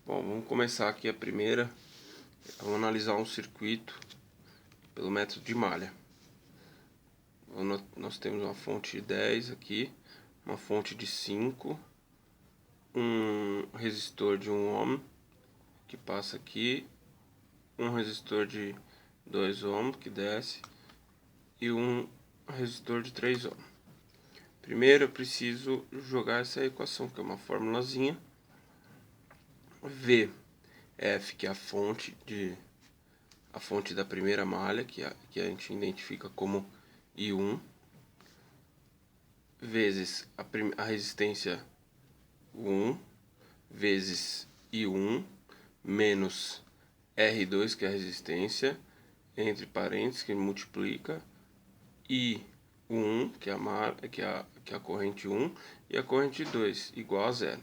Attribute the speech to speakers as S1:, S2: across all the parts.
S1: Bom, vamos começar aqui a primeira. Vamos analisar um circuito pelo método de malha. Nós temos uma fonte de 10 aqui, uma fonte de 5, um resistor de 1 ohm que passa aqui, um resistor de 2 ohm que desce e um resistor de 3 ohm. Primeiro eu preciso jogar essa equação, que é uma formulazinha. VF, que é a fonte da primeira malha, que a gente identifica como I1, vezes a resistência 1, vezes I1, menos R2, que é a resistência, entre parênteses, que multiplica, I1, que é a corrente 1, e a corrente 2, igual a zero.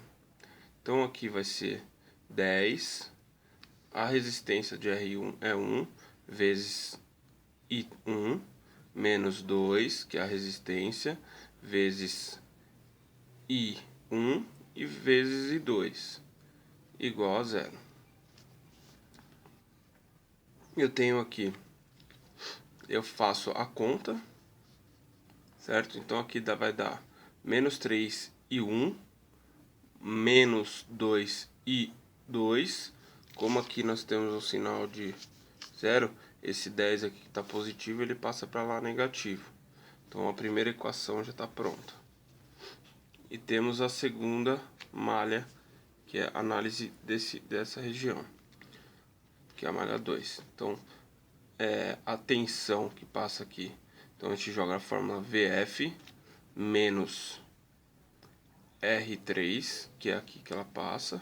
S1: Então aqui vai ser 10, a resistência de R1 é 1, vezes I1, menos 2, que é a resistência, vezes I1 e vezes I2, igual a zero. Eu tenho aqui, eu faço a conta, certo? Então aqui vai dar menos 3 I1, menos 2 I2, como aqui nós temos um sinal de zero, esse 10 aqui que está positivo, ele passa para lá negativo. Então a primeira equação já está pronta. E temos a segunda malha, que é a análise dessa região, que é a malha 2. Então, a tensão que passa aqui, então a gente joga a fórmula VF menos R3, que é aqui que ela passa.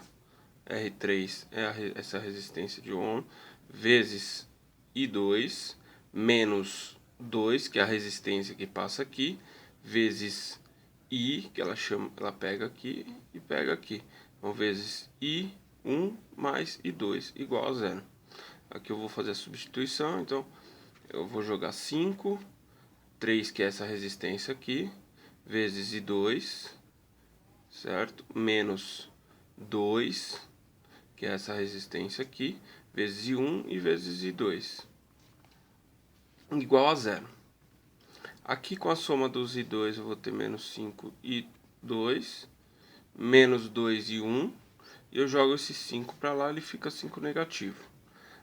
S1: R3 é essa resistência de ohm, vezes I2, menos 2, que é a resistência que passa aqui, vezes I, que ela pega aqui e pega aqui. Então, vezes I1 mais I2, igual a zero. Aqui eu vou fazer a substituição, então eu vou jogar 5, 3, que é essa resistência aqui, vezes I2, certo? Menos 2, que é essa resistência aqui, vezes I1 e vezes I2, igual a zero. Aqui com a soma dos I2 eu vou ter menos 5 I2, menos 2 I1, e eu jogo esse 5 para lá, ele fica 5 negativo.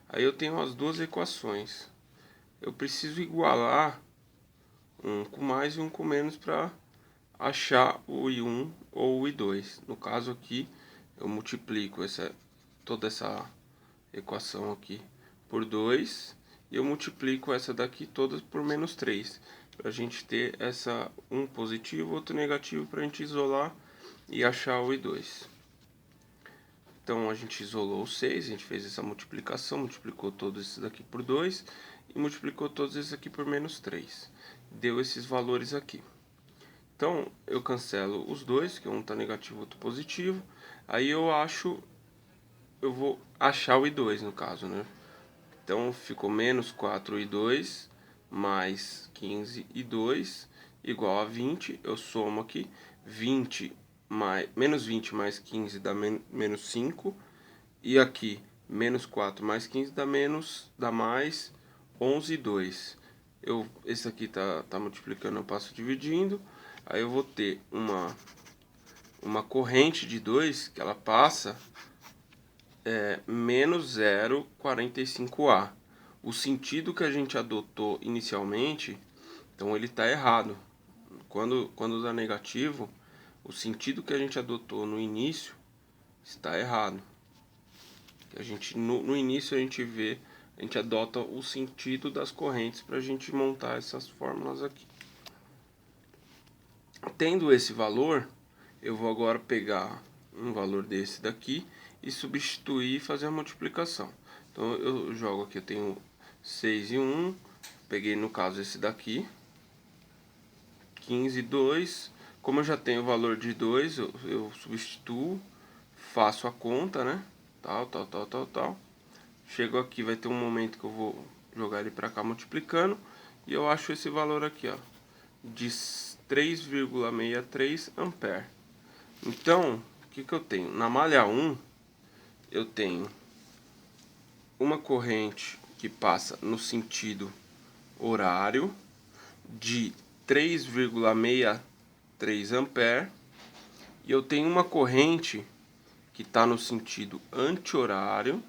S1: Aí eu tenho as duas equações. Eu preciso igualar um com mais e um com menos para achar o I1 ou o I2. No caso aqui, eu multiplico toda essa equação aqui por 2 e eu multiplico essa daqui todas por menos 3, para a gente ter um positivo, outro negativo, para a gente isolar e achar o I2. Então a gente isolou o 6, a gente fez essa multiplicação, multiplicou todos esses aqui por 2 e multiplicou todos esses aqui por menos 3. Deu esses valores aqui. Então eu cancelo os dois, que um está negativo e outro positivo. Aí eu vou achar o I2 no caso, né? Então ficou menos 4i2 mais 15i2 igual a 20. Eu somo aqui, menos 20 mais 15 dá menos 5. E aqui, menos 4 mais 15 dá mais 11i2. Esse aqui tá multiplicando, eu passo dividindo. Aí eu vou ter uma corrente de 2 que ela passa menos 0,45A. O sentido que a gente adotou inicialmente, então ele está errado. Quando dá negativo, o sentido que a gente adotou no início está errado. No início a gente adota o sentido das correntes para a gente montar essas fórmulas aqui. Tendo esse valor, eu vou agora pegar um valor desse daqui e substituir e fazer a multiplicação. Então eu jogo aqui, eu tenho 6 e 1, peguei no caso esse daqui, 15 e 2, como eu já tenho o valor de 2, eu substituo, faço a conta, né, tal. Chego aqui, vai ter um momento que eu vou jogar ele para cá multiplicando, e eu acho esse valor aqui, ó, de 3,63 ampere. Então, o que eu tenho? Na malha 1, eu tenho uma corrente que passa no sentido horário de 3,63 ampere e eu tenho uma corrente que está no sentido anti-horário,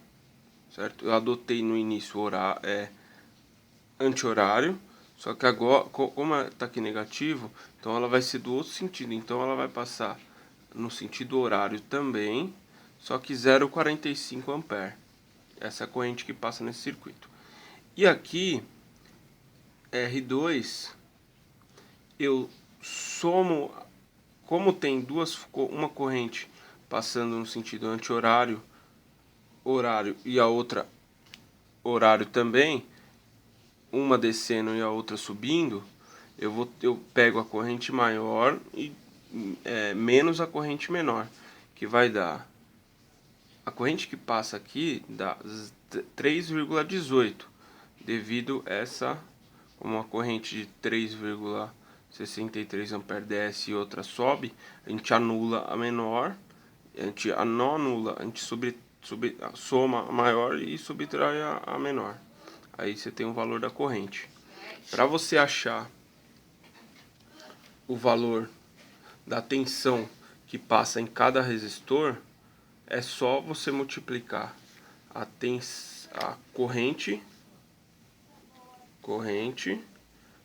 S1: certo? Eu adotei no início anti-horário, só que agora, como está aqui negativo, então ela vai ser do outro sentido, então ela vai passar no sentido horário também, só que 0,45 ampere. Essa é a corrente que passa nesse circuito. E aqui, R2, eu somo, como tem uma corrente passando no sentido anti-horário, horário e a outra horário também, uma descendo e a outra subindo, eu pego a corrente maior e menos a corrente menor, que vai dar, a corrente que passa aqui dá 3,18, devido a essa, como uma corrente de 3,63 ampere desce e outra sobe, a gente anula a menor, a gente não anula, a gente soma a maior e subtrai a menor. Aí você tem o valor da corrente. Para você achar o valor da tensão que passa em cada resistor, é só você multiplicar a corrente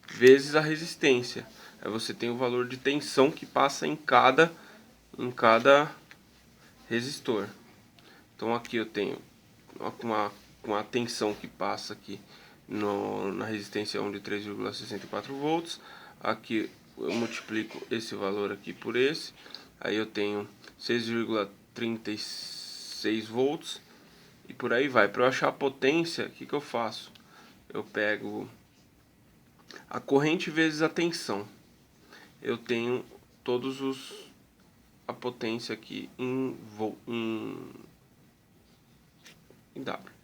S1: vezes a resistência. Aí você tem o valor de tensão que passa em cada resistor. Então aqui eu tenho uma tensão que passa aqui na resistência 1 de 3,64 volts. Aqui eu multiplico esse valor aqui por esse, aí eu tenho 6,36 volts e por aí vai. Para eu achar a potência, o que eu faço? Eu pego a corrente vezes a tensão. Eu tenho a potência aqui em W.